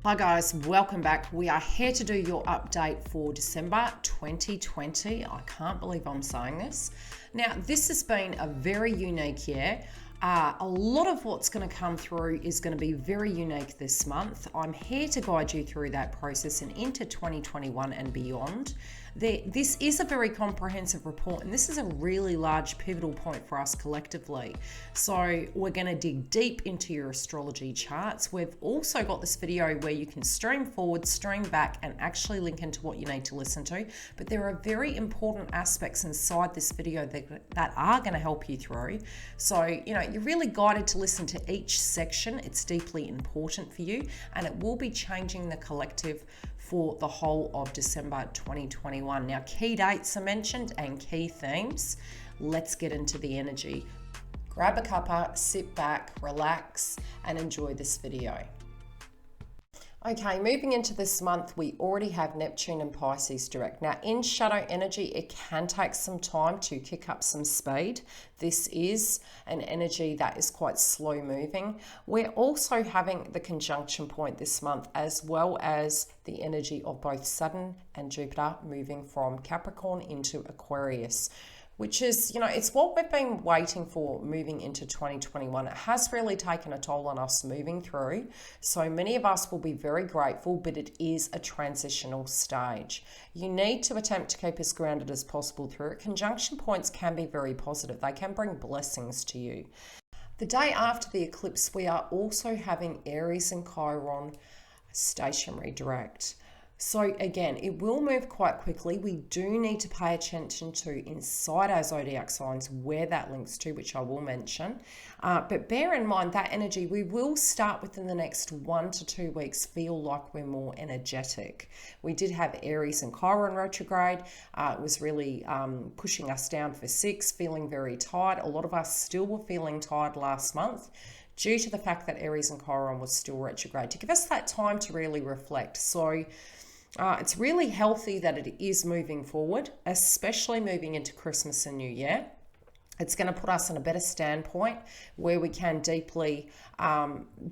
Hi guys, welcome back. We are here to do your update for December 2020. I can't believe I'm saying this. Now, this has been a very unique year. A lot of what's going to come through is going to be very unique this month. I'm here to guide you through that process and into 2021 and beyond. This is a very comprehensive report, and this is a really large pivotal point for us collectively. So we're going to dig deep into your astrology charts. We've also got this video where you can stream forward, stream back, and actually link into what you need to listen to. But there are very important aspects inside this video that are going to help you through. So, you're really guided to listen to each section. It's deeply important for you, and it will be changing the collective for the whole of December 2021. Now, key dates are mentioned and key themes. Let's get into the energy. Grab a cuppa, sit back, relax, and enjoy this video. Okay, moving into this month, we already have Neptune and Pisces direct. Now, in shadow energy, it can take some time to kick up some speed. This is an energy that is quite slow moving. We're also having the conjunction point this month, as well as the energy of both Saturn and Jupiter moving from Capricorn into Aquarius, which is, it's what we've been waiting for moving into 2021. It has really taken a toll on us moving through. So many of us will be very grateful, but it is a transitional stage. You need to attempt to keep as grounded as possible through it. Conjunction points can be very positive. They can bring blessings to you. The day after the eclipse, we are also having Aries and Chiron stationary direct. So again, it will move quite quickly. We do need to pay attention to inside our zodiac signs where that links to, which I will mention. But bear in mind that energy, we will start within the next 1 to 2 weeks feel like we're more energetic. We did have Aries and Chiron retrograde. It was really pushing us down for 6, feeling very tired. A lot of us still were feeling tired last month, due to the fact that Aries and Chiron was still retrograde, to give us that time to really reflect. So it's really healthy that it is moving forward, especially moving into Christmas and New Year. It's going to put us in a better standpoint where we can deeply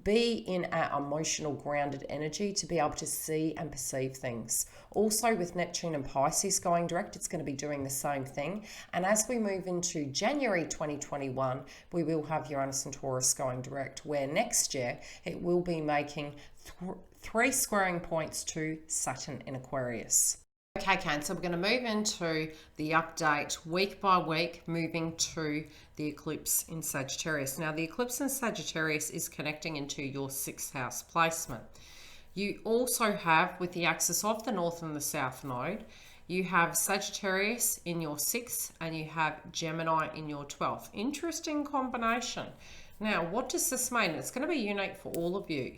be in our emotional grounded energy to be able to see and perceive things. Also, with Neptune and Pisces going direct, it's going to be doing the same thing. And as we move into January 2021, we will have Uranus and Taurus going direct, where next year it will be making 3 squaring points to Saturn in Aquarius. Okay, Cancer, we're going to move into the update week by week, moving to the eclipse in Sagittarius. Now, the eclipse in Sagittarius is connecting into your 6th house placement. You also have, with the axis of the North and the South node, you have Sagittarius in your 6th and you have Gemini in your 12th. Interesting combination. Now, what does this mean? It's going to be unique for all of you.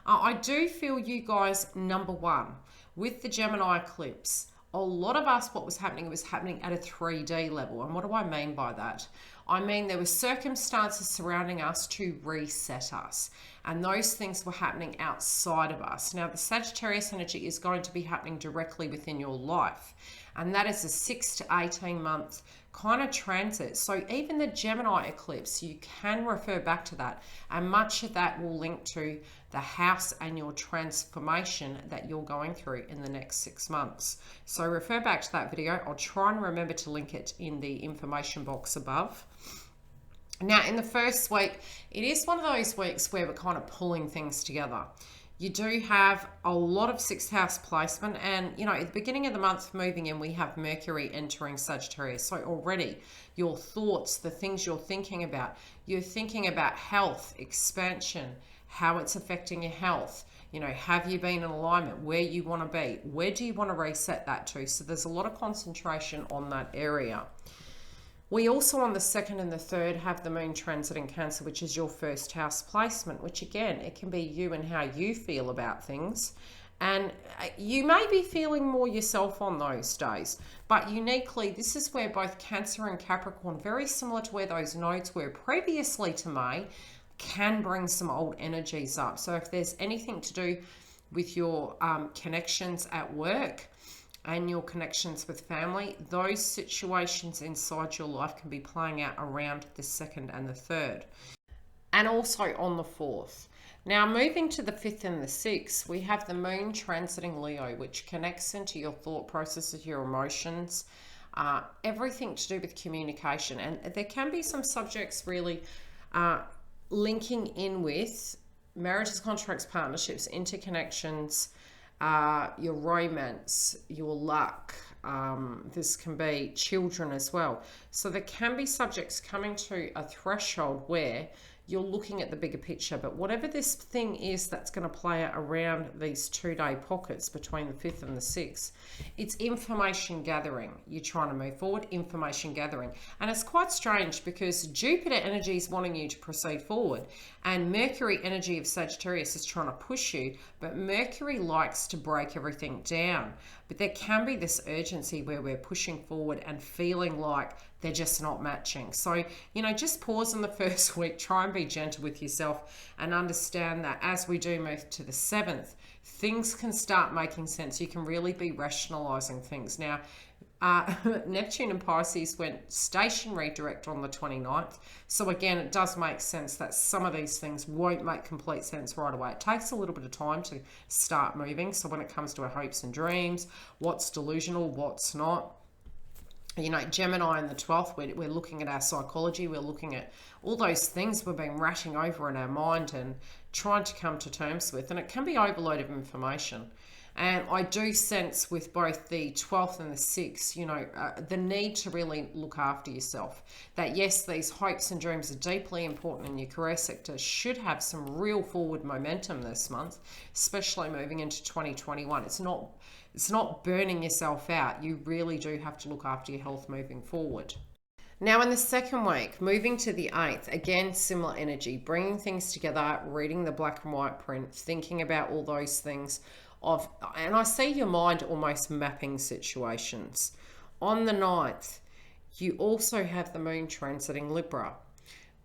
I do feel you guys, number one, with the Gemini eclipse, a lot of us, what was happening, it was happening at a 3D level. And what do I mean by that? I mean, there were circumstances surrounding us to reset us. And those things were happening outside of us. Now, the Sagittarius energy is going to be happening directly within your life. And that is a 6 to 18 month kind of transit. So even the Gemini eclipse, you can refer back to that. And much of that will link to the house and your transformation that you're going through in the next 6 months. So refer back to that video. I'll try and remember to link it in the information box above. Now, in the first week, it is one of those weeks where we're kind of pulling things together. You do have a lot of 6th house placement, and at the beginning of the month moving in, we have Mercury entering Sagittarius. So already your thoughts, the things you're thinking about health, expansion, how it's affecting your health. Have you been in alignment where you want to be? Where do you want to reset that to? So there's a lot of concentration on that area. We also on the 2nd and the 3rd have the moon transit in Cancer, which is your 1st house placement, which again, it can be you and how you feel about things. And you may be feeling more yourself on those days, but uniquely, this is where both Cancer and Capricorn, very similar to where those nodes were previously to May, can bring some old energies up. So if there's anything to do with your connections at work and your connections with family, those situations inside your life can be playing out around the 2nd and the 3rd. And also on the 4th. Now, moving to the 5th and the 6th, we have the moon transiting Leo, which connects into your thought processes, your emotions, everything to do with communication. And there can be some subjects really linking in with marriages, contracts, partnerships, interconnections, your romance, your luck. This can be children as well. So there can be subjects coming to a threshold where you're looking at the bigger picture. But whatever this thing is that's going to play out around these 2-day pockets between the 5th and the 6th, it's information gathering. You're trying to move forward, information gathering. And it's quite strange because Jupiter energy is wanting you to proceed forward, and Mercury energy of Sagittarius is trying to push you, but Mercury likes to break everything down. But there can be this urgency where we're pushing forward and feeling like they're just not matching. So, just pause in the first week, try and be gentle with yourself and understand that as we do move to the 7th, things can start making sense. You can really be rationalizing things. Now, Neptune and Pisces went stationary direct on the 29th. So again, it does make sense that some of these things won't make complete sense right away. It takes a little bit of time to start moving. So when it comes to our hopes and dreams, what's delusional, what's not. Gemini in the 12th, we're looking at our psychology, we're looking at all those things we've been ratting over in our mind and trying to come to terms with, and it can be overload of information. And I do sense with both the 12th and the 6th, the need to really look after yourself. That yes, these hopes and dreams are deeply important in your career sector, should have some real forward momentum this month, especially moving into 2021. It's not burning yourself out. You really do have to look after your health moving forward. Now in the second week, moving to the 8th, again, similar energy, bringing things together, reading the black and white print, thinking about all those things and I see your mind almost mapping situations. On the 9th, you also have the moon transiting Libra,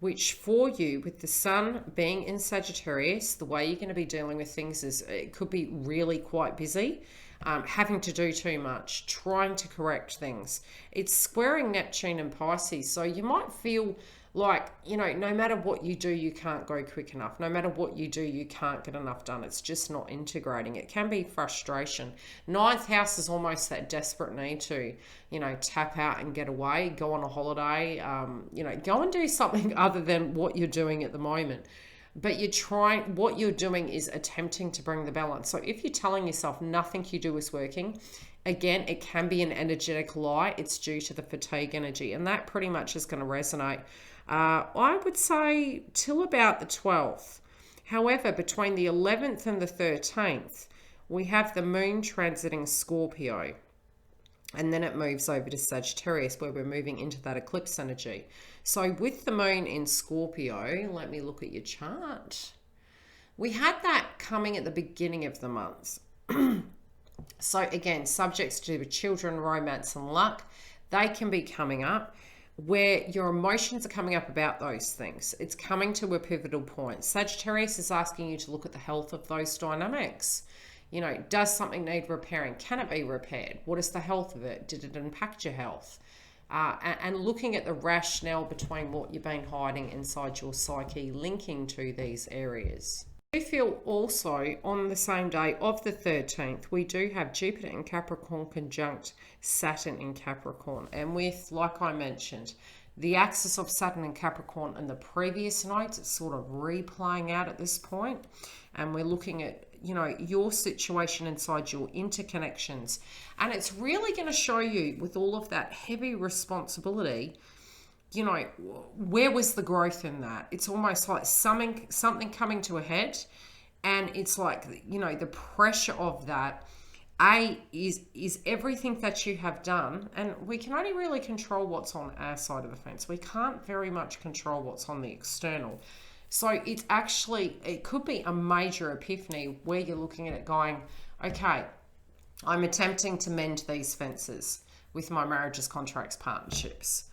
which for you, with the sun being in Sagittarius, the way you're going to be dealing with things is it could be really quite busy. Having to do too much, trying to correct things. It's squaring Neptune and Pisces, so you might feel like, no matter what you do, you can't go quick enough. No matter what you do, you can't get enough done. It's just not integrating. It can be frustration. 9th house is almost that desperate need to, tap out and get away, go on a holiday, go and do something other than what you're doing at the moment. But what you're doing is attempting to bring the balance. So if you're telling yourself nothing you do is working, again, it can be an energetic lie. It's due to the fatigue energy. And that pretty much is going to resonate, I would say, till about the 12th. However, between the 11th and the 13th, we have the moon transiting Scorpio. And then it moves over to Sagittarius, where we're moving into that eclipse energy. So with the moon in Scorpio, let me look at your chart. We had that coming at the beginning of the month. So again, subjects to do with children, romance, and luck, they can be coming up where your emotions are coming up about those things. It's coming to a pivotal point. Sagittarius is asking you to look at the health of those dynamics. Does something need repairing? Can it be repaired? What is the health of it? Did it impact your health? And looking at the rationale between what you've been hiding inside your psyche, linking to these areas. I feel also on the same day of the 13th, we do have Jupiter in Capricorn conjunct Saturn in Capricorn. And with, like I mentioned, the axis of Saturn and Capricorn in the previous nights, it's sort of replaying out at this point. And we're looking at, your situation inside your interconnections. And it's really going to show you, with all of that heavy responsibility, where was the growth in that? It's almost like something coming to a head, and it's like, the pressure of that is everything that you have done, and we can only really control what's on our side of the fence. We can't very much control what's on the external. So it could be a major epiphany where you're looking at it going, okay, I'm attempting to mend these fences with my marriages, contracts, partnerships.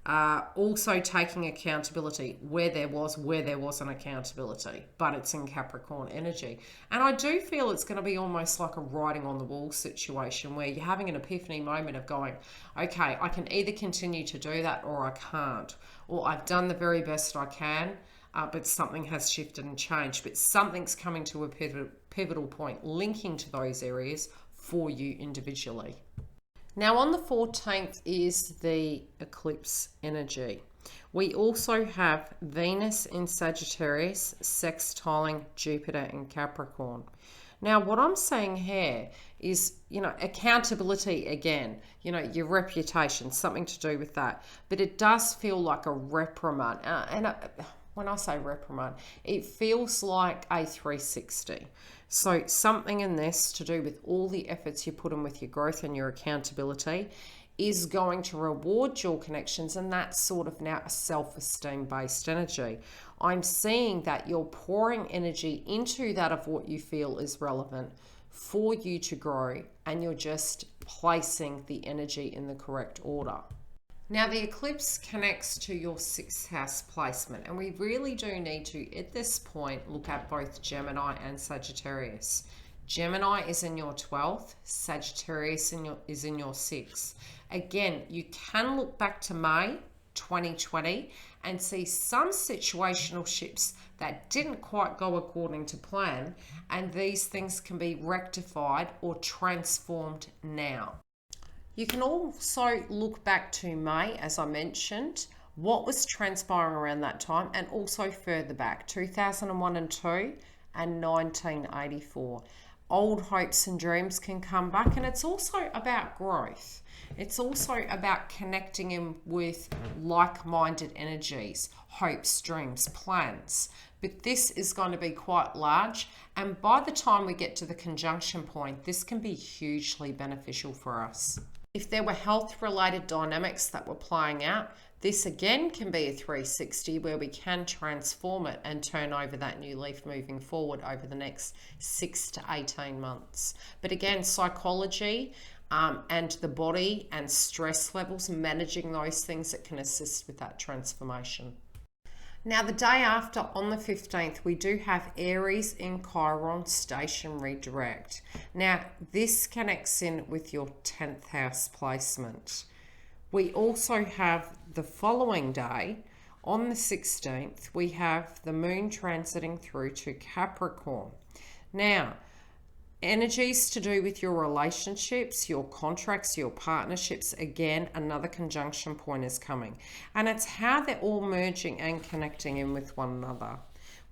Also taking accountability where there wasn't accountability, but it's in Capricorn energy. And I do feel it's going to be almost like a writing on the wall situation where you're having an epiphany moment of going, okay, I can either continue to do that or I can't, or I've done the very best I can. but something has shifted and changed. But something's coming to a pivotal point linking to those areas for you individually. Now on the 14th is the eclipse energy. We also have Venus in Sagittarius sextiling Jupiter in Capricorn. Now, what I'm saying here is, accountability again, your reputation, something to do with that. But it does feel like a reprimand. When I say reprimand, it feels like a 360. So something in this to do with all the efforts you put in with your growth and your accountability is going to reward your connections, and that's sort of now a self-esteem based energy. I'm seeing that you're pouring energy into that of what you feel is relevant for you to grow, and you're just placing the energy in the correct order. Now the eclipse connects to your 6th house placement, and we really do need to, at this point, look at both Gemini and Sagittarius. Gemini is in your 12th, Sagittarius is in your 6th. Again, you can look back to May 2020 and see some situational shifts that didn't quite go according to plan, and these things can be rectified or transformed now. You can also look back to May, as I mentioned, what was transpiring around that time, and also further back, 2001 and 2 and 1984. Old hopes and dreams can come back, and it's also about growth. It's also about connecting in with like-minded energies, hopes, dreams, plans. But this is going to be quite large, and by the time we get to the conjunction point, this can be hugely beneficial for us. If there were health-related dynamics that were playing out, this again can be a 360 where we can transform it and turn over that new leaf moving forward over the next 6 to 18 months. But again, psychology and the body and stress levels, managing those things that can assist with that transformation. Now the day after, on the 15th, we do have Aries in Chiron stationary direct. Now this connects in with your 10th house placement. We also have the following day, on the 16th, we have the moon transiting through to Capricorn. Now, energies to do with your relationships, your contracts, your partnerships, again, another conjunction point is coming. And it's how they're all merging and connecting in with one another.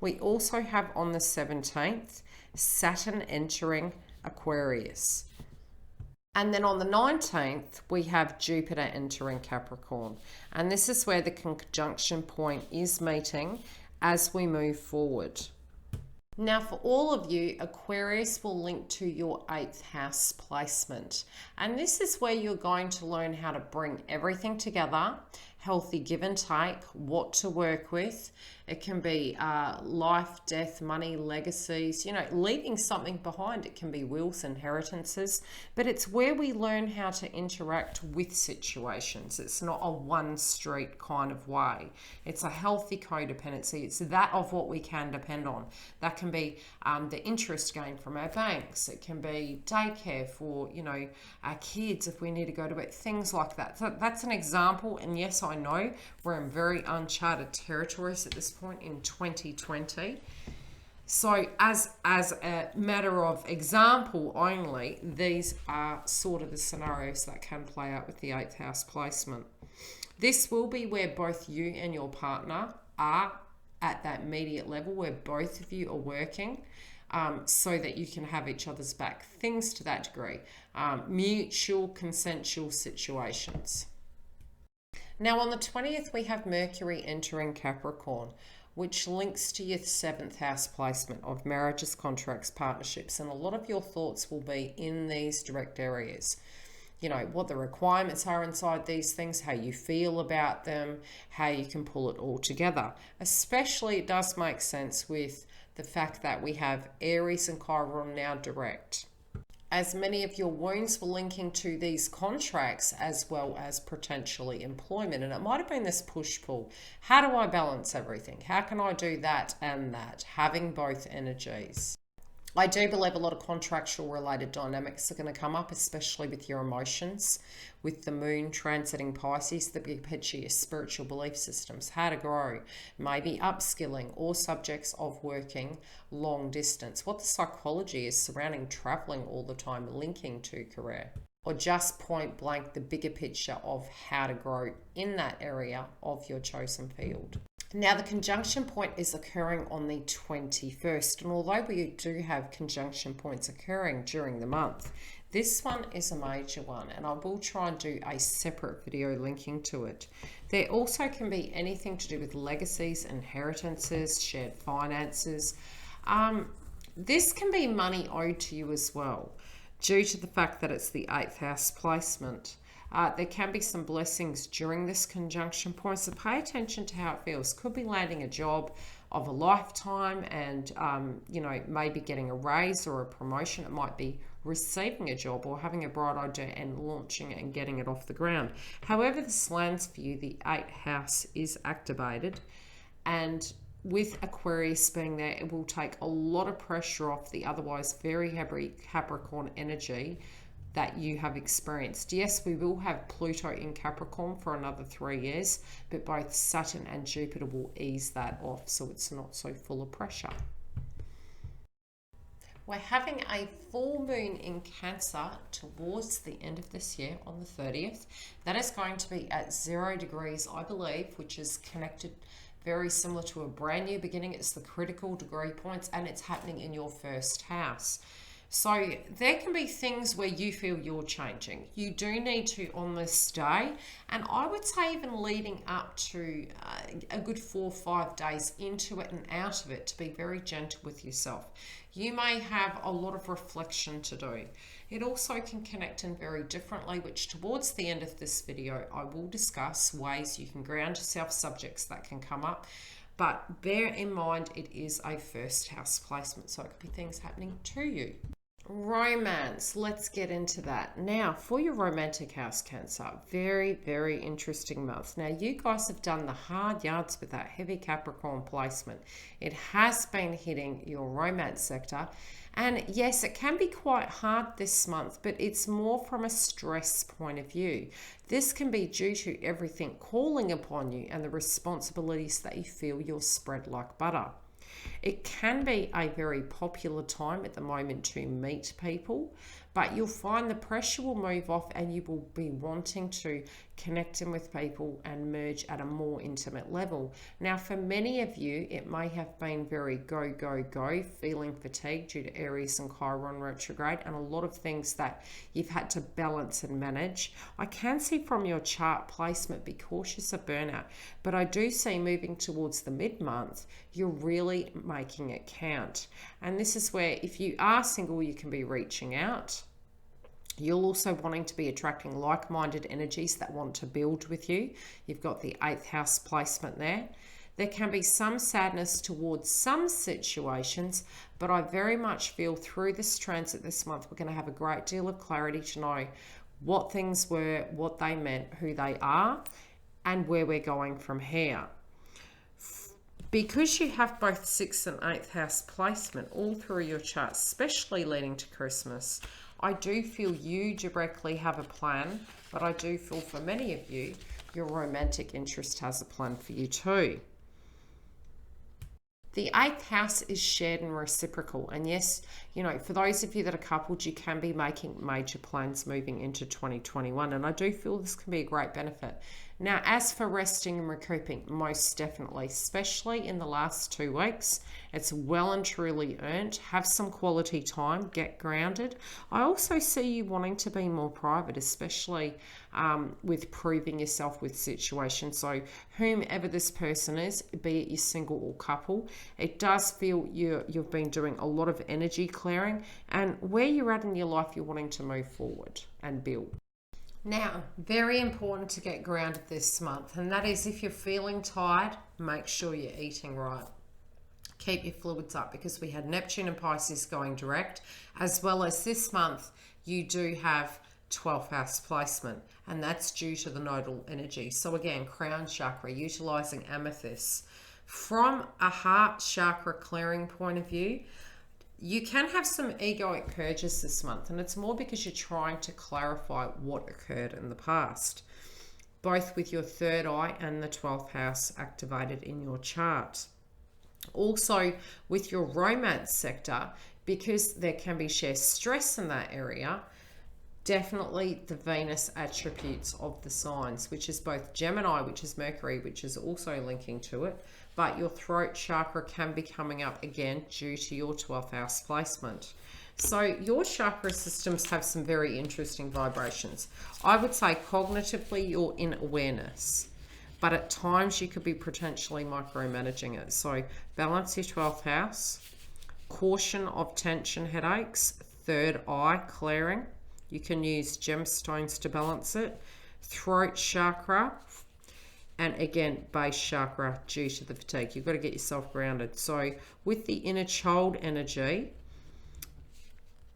We also have on the 17th, Saturn entering Aquarius. And then on the 19th, we have Jupiter entering Capricorn. And this is where the conjunction point is meeting as we move forward. Now for all of you, Aquarius will link to your 8th house placement. And this is where you're going to learn how to bring everything together, healthy give and take, what to work with. It can be life, death, money, legacies, leaving something behind. It can be wills, inheritances, but it's where we learn how to interact with situations. It's not a one street kind of way. It's a healthy codependency. It's that of what we can depend on. That can be the interest gained from our banks. It can be daycare for, our kids if we need to go to it, things like that. So that's an example. And yes, I know we're in very uncharted territories at this point in 2020. So as a matter of example only, these are sort of the scenarios that can play out with the 8th house placement. This will be where both you and your partner are at that immediate level, where both of you are working, so that you can have each other's back. Things to that degree. Mutual, consensual situations. Now on the 20th, we have Mercury entering Capricorn, which links to your 7th house placement of marriages, contracts, partnerships, and a lot of your thoughts will be in these direct areas. What the requirements are inside these things, how you feel about them, how you can pull it all together. Especially it does make sense with the fact that we have Aries and Chiron now direct, as many of your wounds were linking to these contracts as well as potentially employment. And it might have been this push-pull. How do I balance everything? How can I do that and that? Having both energies. I do believe a lot of contractual related dynamics are going to come up, especially with your emotions, with the moon transiting Pisces, the big picture, your spiritual belief systems, how to grow, maybe upskilling, or subjects of working long distance, what the psychology is surrounding traveling all the time, linking to career, or just point blank the bigger picture of how to grow in that area of your chosen field. Now, the conjunction point is occurring on the 21st, and although we do have conjunction points occurring during the month, this one is a major one, and I will try and do a separate video linking to it. There also can be anything to do with legacies, inheritances, shared finances. This can be money owed to you as well, due to the fact that it's the 8th house placement. There can be some blessings during this conjunction point, so pay attention to how it feels. Could be landing a job of a lifetime and, maybe getting a raise or a promotion. It might be receiving a job or having a bright idea and launching it and getting it off the ground. However this lands for you, the 8th house is activated, and with Aquarius being there, it will take a lot of pressure off the otherwise very heavy Capricorn energy that you have experienced. Yes, we will have Pluto in Capricorn for another 3 years, but both Saturn and Jupiter will ease that off, so it's not so full of pressure. We're having a full moon in Cancer towards the end of this year on the 30th. That is going to be at 0 degrees, I believe, which is connected very similar to a brand new beginning. It's the critical degree points, and it's happening in your first house. So there can be things where you feel you're changing. You do need to on this day, and I would say even leading up to a good 4 or 5 days into it and out of it, to be very gentle with yourself. You may have a lot of reflection to do. It also can connect in very differently, which towards the end of this video, I will discuss ways you can ground yourself, subjects that can come up. But bear in mind, it is a first house placement, so it could be things happening to you. Romance, let's get into that. Now, for your romantic house, Cancer, very, very interesting month. Now, you guys have done the hard yards with that heavy Capricorn placement. It has been hitting your romance sector. And yes, it can be quite hard this month, but it's more from a stress point of view. This can be due to everything calling upon you and the responsibilities that you feel you're spread like butter. It can be a very popular time at the moment to meet people, but you'll find the pressure will move off and you will be wanting to connect in with people and merge at a more intimate level. Now, for many of you, it may have been very go, go, go, feeling fatigued due to Aries and Chiron retrograde and a lot of things that you've had to balance and manage. I can see from your chart placement, be cautious of burnout, but I do see moving towards the mid-month, you're really making it count. And this is where if you are single, you can be reaching out. You're also wanting to be attracting like-minded energies that want to build with you. You've got the 8th house placement there. There can be some sadness towards some situations, but I very much feel through this transit this month, we're going to have a great deal of clarity to know what things were, what they meant, who they are, and where we're going from here. Because you have both 6th and 8th house placement all through your chart, especially leading to Christmas, I do feel you directly have a plan, but I do feel for many of you, your romantic interest has a plan for you too. The 8th house is shared and reciprocal. And yes, for those of you that are coupled, you can be making major plans moving into 2021. And I do feel this can be a great benefit. Now, as for resting and recouping, most definitely, especially in the last 2 weeks, it's well and truly earned. Have some quality time, get grounded. I also see you wanting to be more private, especially with proving yourself with situations. So whomever this person is, be it you're single or couple, it does feel you've been doing a lot of energy clearing, and where you're at in your life, you're wanting to move forward and build. Now, very important to get grounded this month, and that is if you're feeling tired, make sure you're eating right. Keep your fluids up, because we had Neptune and Pisces going direct, as well as this month you do have 12th house placement, and that's due to the nodal energy. So again, crown chakra, utilizing amethyst. From a heart chakra clearing point of view, You can have some egoic purges this month, and it's more because you're trying to clarify what occurred in the past, both with your third eye and the 12th house activated in your chart. Also, with your romance sector, because there can be shared stress in that area, definitely the Venus attributes of the signs, which is both Gemini, which is Mercury, which is also linking to it, but your throat chakra can be coming up again due to your 12th house placement. So your chakra systems have some very interesting vibrations. I would say cognitively you're in awareness, but at times you could be potentially micromanaging it. So balance your 12th house, caution of tension headaches, third eye clearing. You can use gemstones to balance it, throat chakra, and again, base chakra due to the fatigue. You've got to get yourself grounded. So with the inner child energy,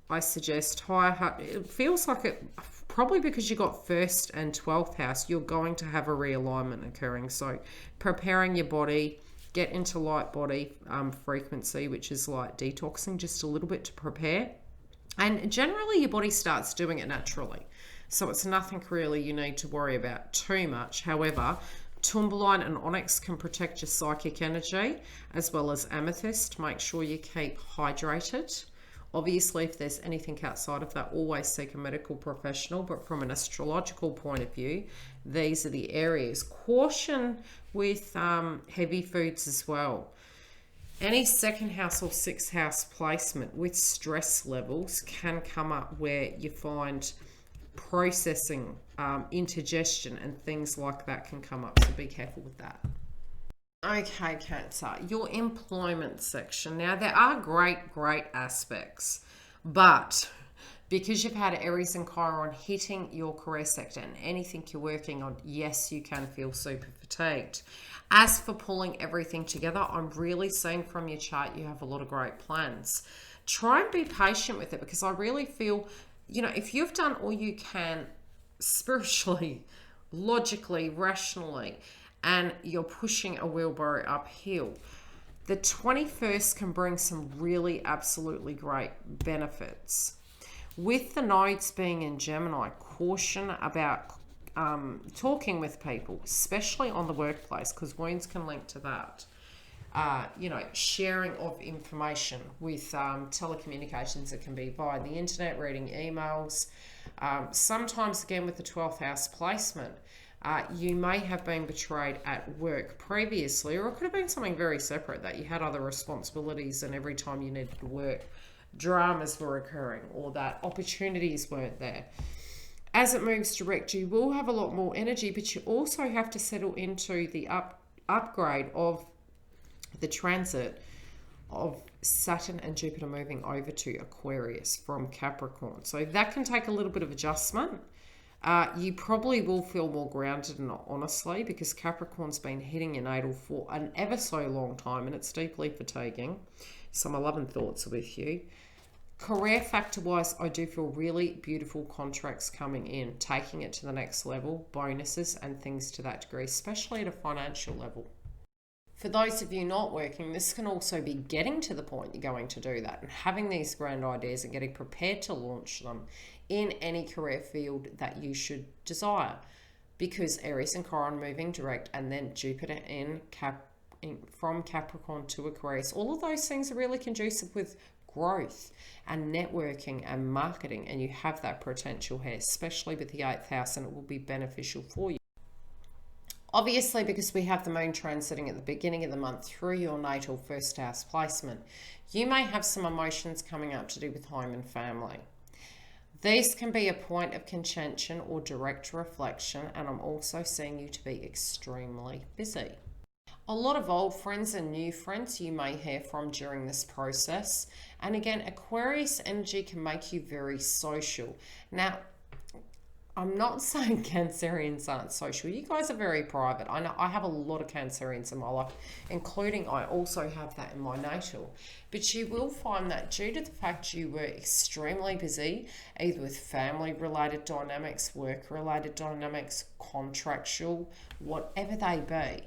I suggest higher heart. It feels like it, probably because you got 1st and 12th house, you're going to have a realignment occurring. So preparing your body, get into light body frequency, which is light detoxing, just a little bit to prepare. And generally your body starts doing it naturally. So it's nothing really you need to worry about too much. However, tourmaline and onyx can protect your psychic energy, as well as amethyst. Make sure you keep hydrated. Obviously, if there's anything outside of that, always seek a medical professional. But from an astrological point of view, these are the areas. Caution with heavy foods as well. Any 2nd house or 6th house placement with stress levels can come up where you find processing, indigestion and things like that can come up. So be careful with that. Okay, Cancer, your employment section. Now, there are great aspects, but because you've had Aries and Chiron hitting your career sector and anything you're working on, yes, you can feel super fatigued. As for pulling everything together, I'm really seeing from your chart you have a lot of great plans. Try and be patient with it, because I really feel, you know, if you've done all you can spiritually, logically, rationally, and you're pushing a wheelbarrow uphill, the 21st can bring some really absolutely great benefits. With the nodes being in Gemini, caution about talking with people, especially on the workplace, because wounds can link to that. Sharing of information with telecommunications. It can be via the internet, reading emails. Sometimes, again, with the 12th house placement, you may have been betrayed at work previously, or it could have been something very separate, that you had other responsibilities and every time you needed to work, dramas were occurring, or that opportunities weren't there. As it moves direct, you will have a lot more energy, but you also have to settle into the upgrade of the transit of Saturn and Jupiter moving over to Aquarius from Capricorn. So that can take a little bit of adjustment. You probably will feel more grounded, and honestly, because Capricorn's been hitting your natal for an ever so long time, and it's deeply fatiguing. So my love and thoughts are with you. Career factor wise, I do feel really beautiful contracts coming in, taking it to the next level, bonuses and things to that degree, especially at a financial level. For those of you not working, this can also be getting to the point you're going to do that and having these grand ideas and getting prepared to launch them in any career field that you should desire. Because Aries and Chiron moving direct, and then Jupiter from Capricorn to Aquarius, all of those things are really conducive with growth and networking and marketing, and you have that potential here, especially with the 8th house, and it will be beneficial for you. Obviously, because we have the moon transiting at the beginning of the month through your natal 1st house placement, you may have some emotions coming up to do with home and family. These can be a point of contention or direct reflection, and I'm also seeing you to be extremely busy. A lot of old friends and new friends you may hear from during this process. And again, Aquarius energy can make you very social. Now, I'm not saying Cancerians aren't social. You guys are very private. I know I have a lot of Cancerians in my life, including I also have that in my natal. But you will find that due to the fact you were extremely busy, either with family-related dynamics, work-related dynamics, contractual, whatever they be,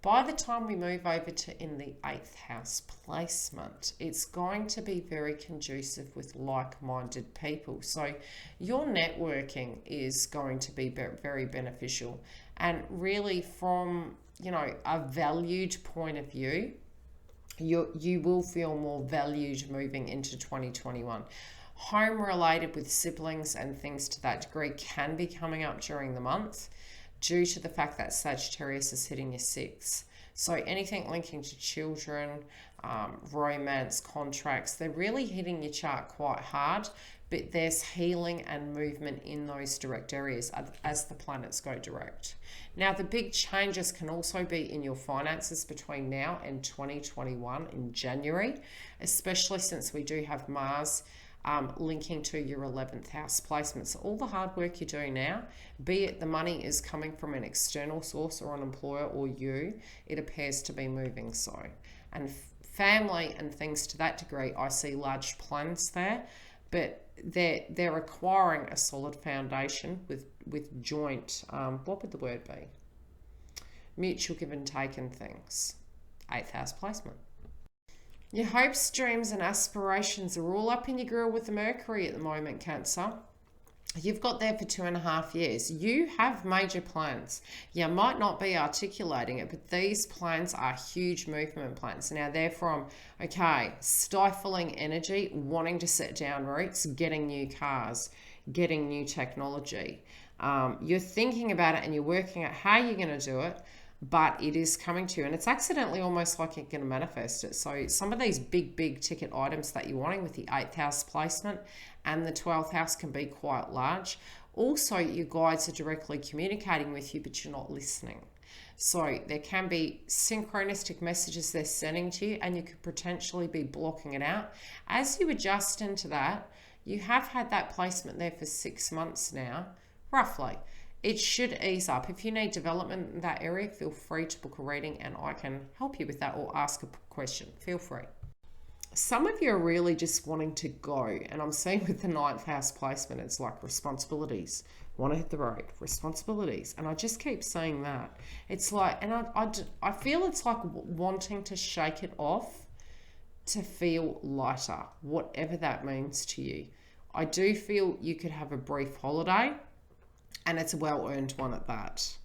By the time we move over to in the 8th house placement, it's going to be very conducive with like-minded people. So your networking is going to be very beneficial. And really from, you know, a valued point of view, you will feel more valued moving into 2021. Home related with siblings and things to that degree can be coming up during the month, due to the fact that Sagittarius is hitting your 6th. So anything linking to children, romance, contracts, they're really hitting your chart quite hard, but there's healing and movement in those direct areas as the planets go direct. Now, the big changes can also be in your finances between now and 2021 in January, especially since we do have Mars linking to your 11th house placement. So all the hard work you do now, be it the money is coming from an external source or an employer or you, it appears to be moving so. And family and things to that degree, I see large plans there, but they're acquiring a solid foundation with joint, what would the word be? Mutual give and take and things. 8th house placement. Your hopes, dreams and aspirations are all up in your grill with the Mercury at the moment, Cancer. You've got there for 2.5 years. You have major plans. You might not be articulating it, but these plans are huge movement plans. Now they're from, okay, stifling energy, wanting to set down roots, getting new cars, getting new technology. You're thinking about it and you're working out how you're going to do it, but it is coming to you, and it's accidentally almost like you're going to manifest it. So some of these big ticket items that you're wanting with the 8th house placement and the 12th house can be quite large. Also, your guides are directly communicating with you, but you're not listening. So there can be synchronistic messages they're sending to you, and you could potentially be blocking it out. As you adjust into that, you have had that placement there for 6 months now, roughly. It should ease up. If you need development in that area, feel free to book a reading and I can help you with that, or ask a question. Feel free. Some of you are really just wanting to go, and I'm seeing with the 9th house placement, it's like responsibilities. Want to hit the road, responsibilities. And I just keep saying that. It's like, and I feel it's like wanting to shake it off to feel lighter, whatever that means to you. I do feel you could have a brief holiday, and it's a well-earned one at that.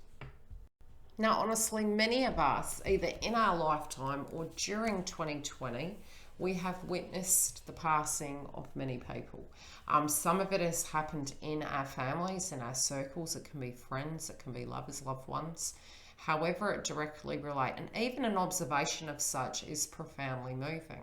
Now, honestly, many of us, either in our lifetime or during 2020, we have witnessed the passing of many people. Some of it has happened in our families, in our circles. It can be friends, it can be lovers, loved ones. However it directly relates, and even an observation of such is profoundly moving.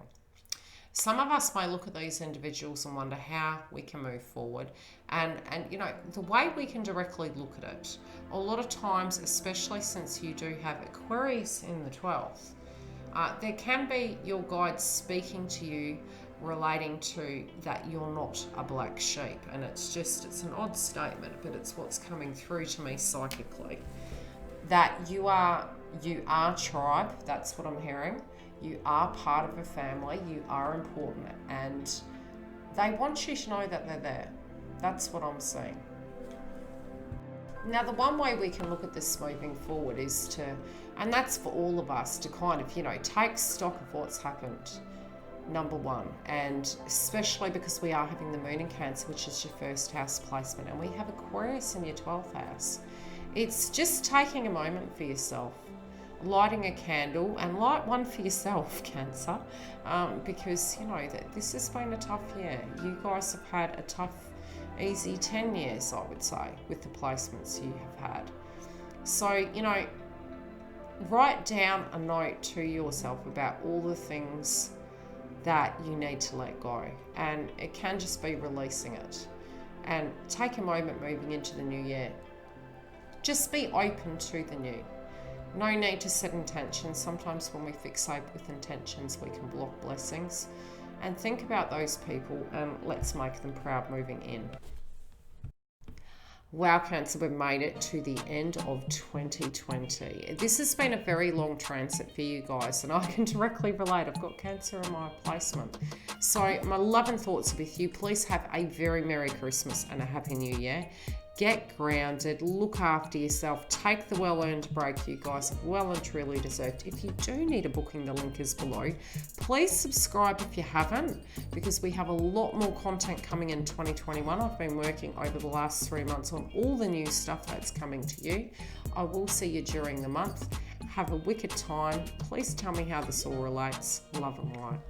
Some of us may look at these individuals and wonder how we can move forward. And you know, the way we can directly look at it, a lot of times, especially since you do have Aquarius in the 12th, there can be your guides speaking to you relating to that you're not a black sheep. And it's an odd statement, but it's what's coming through to me psychically. That you are tribe, that's what I'm hearing. You are part of a family, you are important, and they want you to know that they're there. That's what I'm seeing. Now, the one way we can look at this moving forward is to, and that's for all of us, to kind of, you know, take stock of what's happened, number one, and especially because we are having the moon in Cancer, which is your 1st house placement, and we have Aquarius in your 12th house. It's just taking a moment for yourself, lighting a candle, and light one for yourself, Cancer, because you know that this has been a tough year. You guys have had a tough, easy 10 years, I would say, with the placements you have had. So, you know, write down a note to yourself about all the things that you need to let go, and it can just be releasing it. And take a moment moving into the new year. Just be open to the new. No need to set intentions. Sometimes when we fixate with intentions, we can block blessings. And think about those people and let's make them proud moving in. Wow, Cancer, we've made it to the end of 2020. This has been a very long transit for you guys, and I can directly relate. I've got Cancer in my placement. So my love and thoughts are with you. Please have a very Merry Christmas and a Happy New Year. Get grounded, look after yourself, take the well-earned break you guys have well and truly deserved. If you do need a booking, the link is below. Please subscribe if you haven't, because we have a lot more content coming in 2021. I've been working over the last 3 months on all the new stuff that's coming to you. I will see you during the month. Have a wicked time. Please tell me how this all relates. Love and light.